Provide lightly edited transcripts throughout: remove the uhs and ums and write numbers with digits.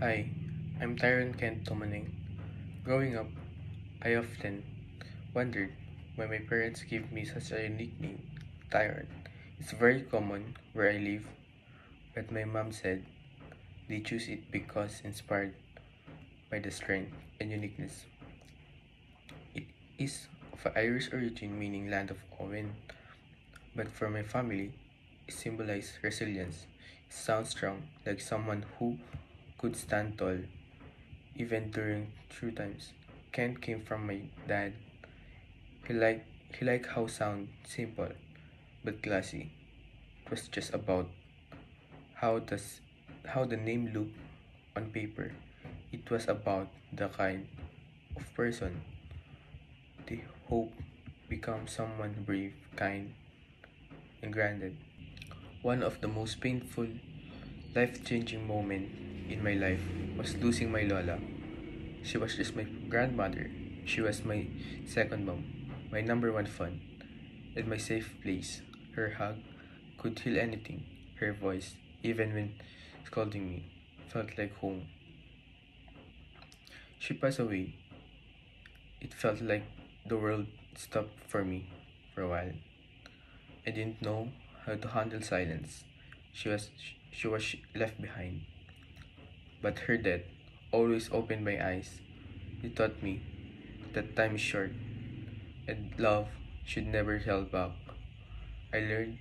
Hi, I'm Tyron Kent Tumaning. Growing up, I often wondered why my parents gave me such a unique name, Tyron. It's very common where I live, but my mom said they choose it because inspired by the strength and uniqueness. It is of Irish origin meaning land of Owen, but for my family, it symbolizes resilience. It sounds strong, like someone who could stand tall even during true times. Kent came from my dad. He liked he liked how sound simple but classy. It was just about how does how the name looked on paper. It was about the kind of person they hope become someone brave, kind, and grounded. One of the most painful, life-changing moment in my life was losing my Lola. She was just my grandmother. She was my second mom, my number one fun, and my safe place. Her hug could heal anything. Her voice, even when scolding me, felt like home. She passed away. It felt like the world stopped for me for a while. I didn't know how to handle silence. She was left behind. But her death always opened my eyes. It taught me that time is short and love should never held back. I learned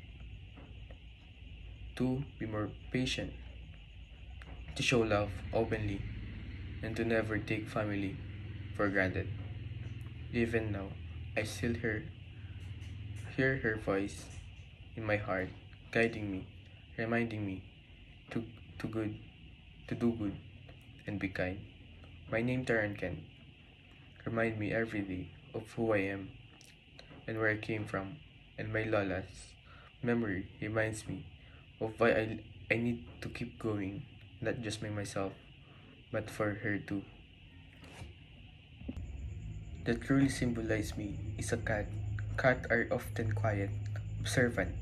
to be more patient, to show love openly, and to never take family for granted. Even now, I still hear her voice in my heart, guiding me, reminding me to, to good, to do good and be kind. My name Taran can remind me every day of who I am and where I came from, and my Lola's memory reminds me of why I need to keep going, not just by myself, but for her too. That truly symbolizes me is a cat. Cats are often quiet, observant,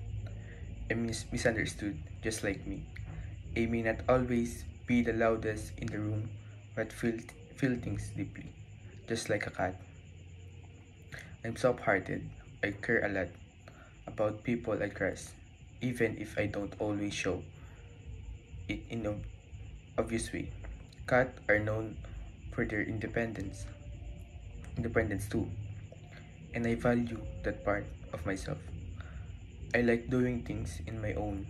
and misunderstood, just like me. They may not always be the loudest in the room, but feel things deeply, just like a cat. I'm soft-hearted. I care a lot about people I trust, even if I don't always show it in an obvious way. Cats are known for their independence too, and I value that part of myself. I like doing things in my own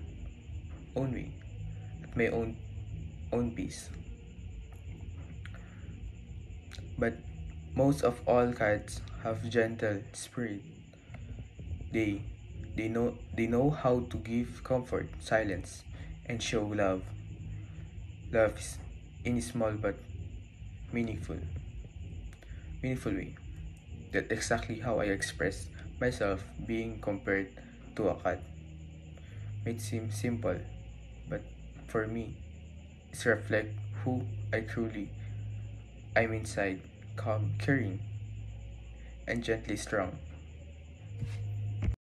way, at my own pace. But most of all cats have gentle spirit. They they know how to give comfort, silence, and show love. Love is in a small but meaningful meaningful way. That's exactly how I express myself being compared to a cat. Might seem simple, but for me, it reflects who I truly I'm inside, calm, caring, and gently strong.